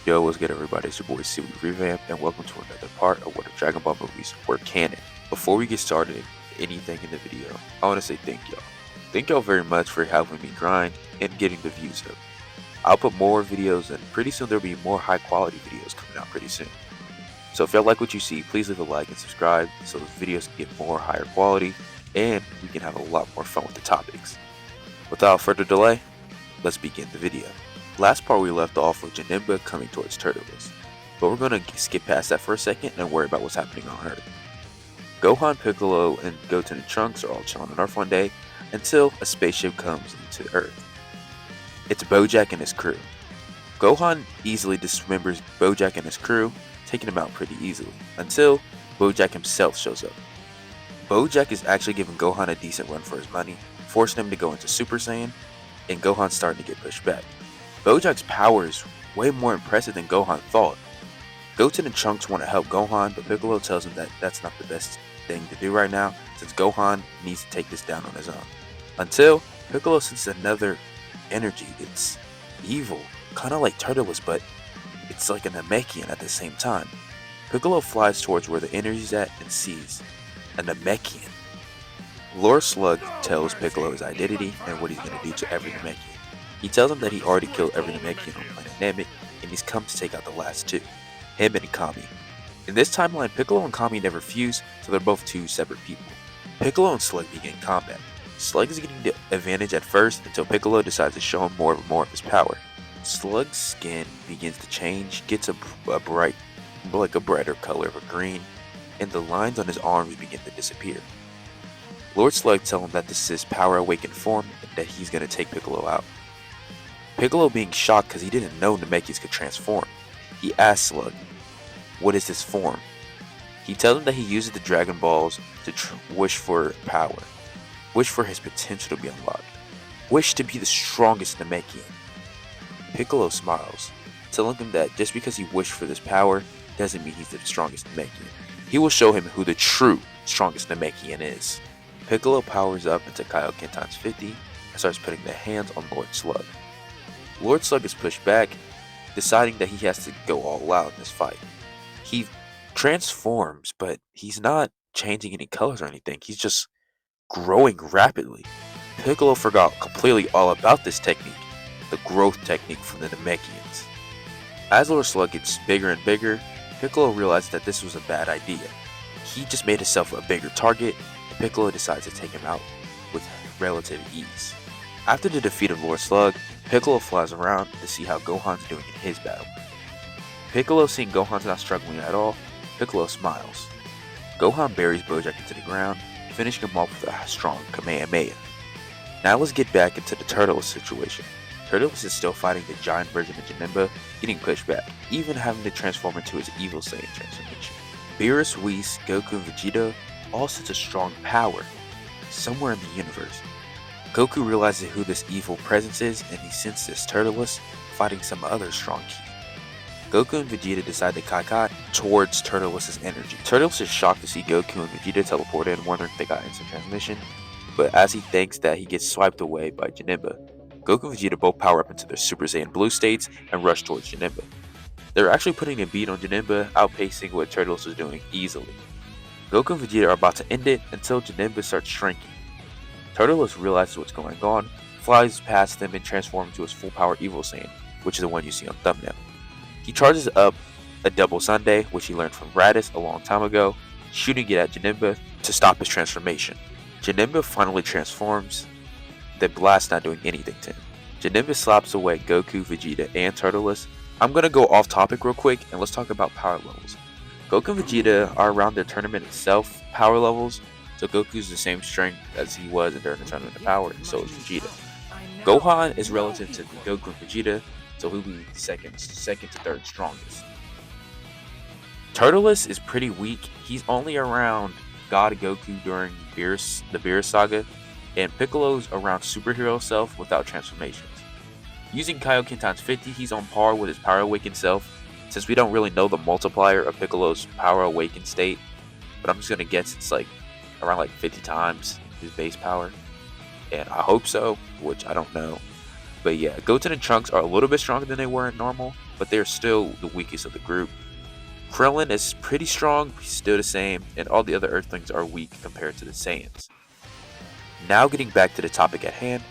Yo, what's good, everybody? It's your boy C Revamp, and welcome to another part of what the Dragon Ball movies were canon. Before we get started, anything in the video, I want to say thank y'all. Thank y'all very much for helping me grind and getting the views up. I'll put more videos, and pretty soon there'll be more high quality videos coming out pretty soon. So if y'all like what you see, please leave a like and subscribe so those videos can get more higher quality, and we can have a lot more fun with the topics. Without further delay, let's begin the video. Last part we left off with Janemba coming towards Turtles, but we're going to skip past that for a second and worry about what's happening on Earth. Gohan, Piccolo, and Goten and Trunks are all chilling on Earth one day until a spaceship comes into Earth. It's Bojack and his crew. Gohan easily dismembers Bojack and his crew, taking him out pretty easily, until Bojack himself shows up. Bojack is actually giving Gohan a decent run for his money, forcing him to go into Super Saiyan, and Gohan's starting to get pushed back. Bojack's power is way more impressive than Gohan thought. Goten and Trunks want to help Gohan, but Piccolo tells him that that's not the best thing to do right now, since Gohan needs to take this down on his own. Until Piccolo senses another energy. It's evil, kind of like Turtles, but it's like a Namekian at the same time. Piccolo flies towards where the energy's at and sees a Namekian. Lord Slug tells Piccolo his identity and what he's going to do to every Namekian. He tells him that he already killed every Namekian on planet Namek, and he's come to take out the last two, him and Kami. In this timeline, Piccolo and Kami never fuse, so they're both two separate people. Piccolo and Slug begin combat. Slug is getting the advantage at first until Piccolo decides to show him more of his power. Slug's skin begins to change, gets a brighter color of a green, and the lines on his arms begin to disappear. Lord Slug tells him that this is his power awakened form and that he's going to take Piccolo out. Piccolo being shocked because he didn't know Namekians could transform. He asks Slug, what is this form? He tells him that he uses the Dragon Balls to wish for power, wish for his potential to be unlocked, wish to be the strongest Namekian. Piccolo smiles, telling him that just because he wished for this power doesn't mean he's the strongest Namekian. He will show him who the true strongest Namekian is. Piccolo powers up into Kaioken times 50 and starts putting the hands on Lord Slug. Lord Slug is pushed back, deciding that he has to go all out in this fight. He transforms, but he's not changing any colors or anything. He's just growing rapidly. Piccolo forgot completely all about this technique, the growth technique from the Namekians. As Lord Slug gets bigger and bigger, Piccolo realizes that this was a bad idea. He just made himself a bigger target, and Piccolo decides to take him out with relative ease. After the defeat of Lord Slug, Piccolo flies around to see how Gohan's doing in his battle. Piccolo seeing Gohan's not struggling at all, Piccolo smiles. Gohan buries Bojack into the ground, finishing him off with a strong Kamehameha. Now let's get back into the Turtles situation. Turtles is still fighting the giant version of Janemba, getting pushed back, even having to transform into his evil Saiyan transformation. Beerus, Whis, Goku, and Vegeta all sense a strong power somewhere in the universe. Goku realizes who this evil presence is, and he senses Turtles fighting some other strong ki. Goku and Vegeta decide to Kaikai towards Turtles' energy. Turtles is shocked to see Goku and Vegeta teleport in, wondering if they got instant transmission, but as he thinks that, he gets swiped away by Janemba. Goku and Vegeta both power up into their Super Saiyan Blue states and rush towards Janemba. They're actually putting a beat on Janemba, outpacing what Turtles was doing easily. Goku and Vegeta are about to end it until Janemba starts shrinking. Turtles realizes what's going on, flies past them, and transforms into his full power Evil Saiyan, which is the one you see on thumbnail. He charges up a double Sunday, which he learned from Raditz a long time ago, shooting it at Janemba to stop his transformation. Janemba finally transforms, the blast not doing anything to him. Janemba slaps away Goku, Vegeta, and Turtles. I'm gonna go off topic real quick and let's talk about power levels. Goku and Vegeta are around their tournament itself power levels, so Goku's the same strength as he was during the Tournament of Power, and so is Vegeta. Gohan is relative to Goku and Vegeta, so he'll be second to third strongest. Turtles is pretty weak. He's only around God Goku during the Beerus saga, and Piccolo's around superhero self without transformations. Using Kaioken times 50, he's on par with his Power Awakened self, since we don't really know the multiplier of Piccolo's Power Awakened state, but I'm just gonna guess it's like around like 50 times his base power, and I hope so, which I don't know. But yeah, Goten and Trunks are a little bit stronger than they were in normal, but they're still the weakest of the group. Krillin is pretty strong, he's still the same, and all the other Earthlings are weak compared to the Saiyans. Now getting back to the topic at hand,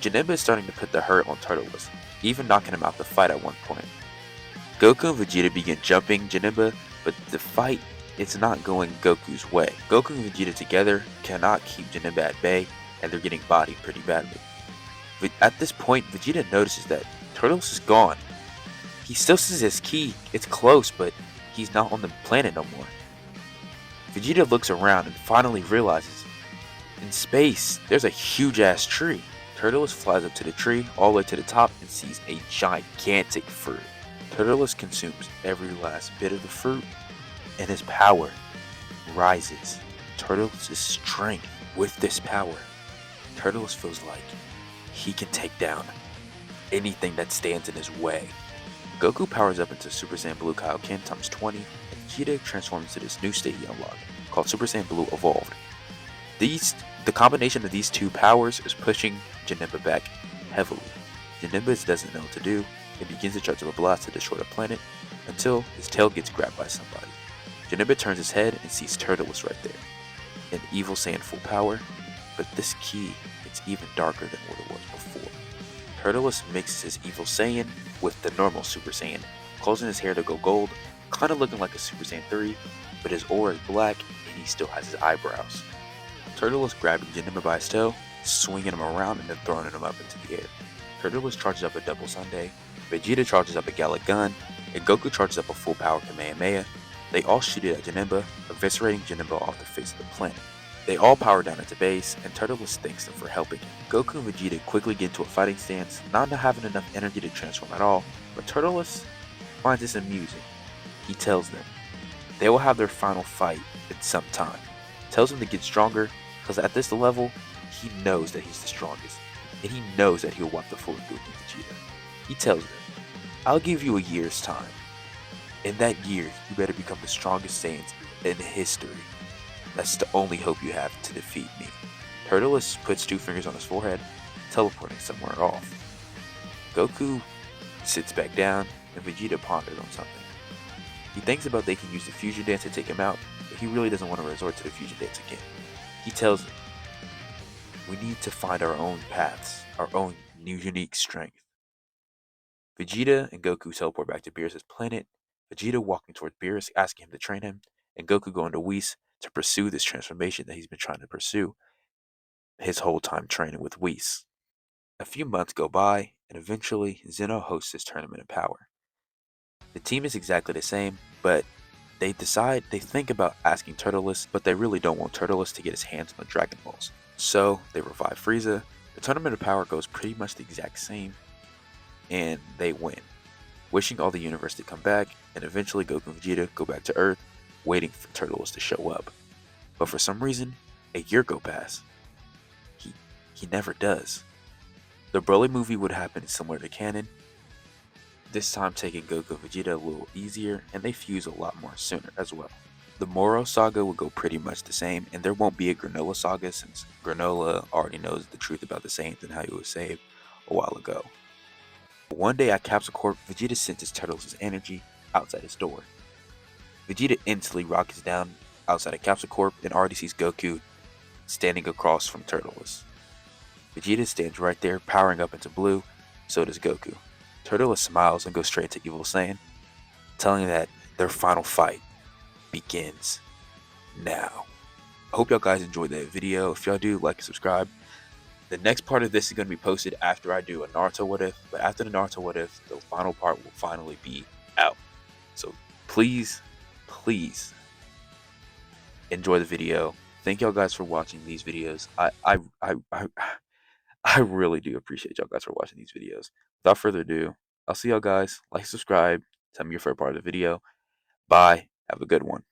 Janemba is starting to put the hurt on Turtles, even knocking him out the fight at one point. Goku and Vegeta begin jumping Janemba, but the fight is not going Goku's way. Goku and Vegeta together cannot keep Janemba at bay, and they're getting bodied pretty badly. At this point, Vegeta notices that Turtles is gone. He still sees his ki, it's close, but he's not on the planet no more. Vegeta looks around and finally realizes, in space, there's a huge ass tree. Turtles flies up to the tree, all the way to the top, and sees a gigantic fruit. Turtles consumes every last bit of the fruit, and his power rises. Turtles' strength with this power. Turtles feels like he can take down anything that stands in his way. Goku powers up into Super Saiyan Blue Kaioken times 20, and Vegeta transforms into this new state he unlocked, called Super Saiyan Blue Evolved. The combination of these two powers is pushing Janemba back heavily. Janemba doesn't know what to do, and begins to charge up a blast to destroy the planet, until his tail gets grabbed by somebody. Janemba turns his head and sees Turtles right there, an evil Saiyan full power, but this ki is even darker than what it was before. Turtles mixes his evil Saiyan with the normal Super Saiyan, causing his hair to go gold, kinda looking like a Super Saiyan 3, but his aura is black and he still has his eyebrows. Turtles grabbing Janemba by his tail, swinging him around and then throwing him up into the air. Turtles charges up a double Sunday, Vegeta charges up a Gallic Gun, and Goku charges up a full power Kamehameha. They all shoot it at Janemba, eviscerating Janemba off the face of the planet. They all power down into base, and Turtles thanks them for helping him. Goku and Vegeta quickly get into a fighting stance, not having enough energy to transform at all, but Turtles finds this amusing. He tells them they will have their final fight in some time. Tells them to get stronger, because at this level, he knows that he's the strongest, and he knows that he'll wipe the floor with Goku and Vegeta. He tells them, I'll give you a year's time. In that year, you better become the strongest Saiyans in history. That's the only hope you have to defeat me. Turtles puts 2 fingers on his forehead, teleporting somewhere off. Goku sits back down, and Vegeta ponders on something. He thinks about they can use the fusion dance to take him out, but he really doesn't want to resort to the fusion dance again. He tells them, we need to find our own paths, our own new unique strength. Vegeta and Goku teleport back to Beerus' planet, Vegeta walking towards Beerus, asking him to train him, and Goku going to Whis to pursue this transformation that he's been trying to pursue his whole time training with Whis. A few months go by, and eventually Zeno hosts his tournament of power. The team is exactly the same, but they think about asking Turtles, but they really don't want Turtles to get his hands on the Dragon Balls. So they revive Frieza. The tournament of power goes pretty much the exact same, and they win, wishing all the universe to come back, and eventually Goku and Vegeta go back to Earth, waiting for Turtles to show up. But for some reason, a year go past. He never does. The Broly movie would happen similar to canon, this time taking Goku and Vegeta a little easier, and they fuse a lot more sooner as well. The Moro saga will go pretty much the same, and there won't be a Granola saga since Granola already knows the truth about the Saiyans and how he was saved a while ago. One day at Capsule Corp, Vegeta senses Turtles' energy outside his door. Vegeta instantly rockets down outside of Capsule Corp and already sees Goku standing across from Turtles. Vegeta stands right there, powering up into blue, so does Goku. Turtles smiles and goes straight to Evil Saiyan, telling that their final fight begins now. I hope y'all guys enjoyed that video. If y'all do, like and subscribe. The next part of this is going to be posted after I do a Naruto What If, but after the Naruto What If, the final part will finally be out. So please enjoy the video. Thank y'all guys for watching these videos. I really do appreciate y'all guys for watching these videos. Without further ado, I'll see y'all guys. Like, subscribe. Tell me your favorite part of the video. Bye. Have a good one.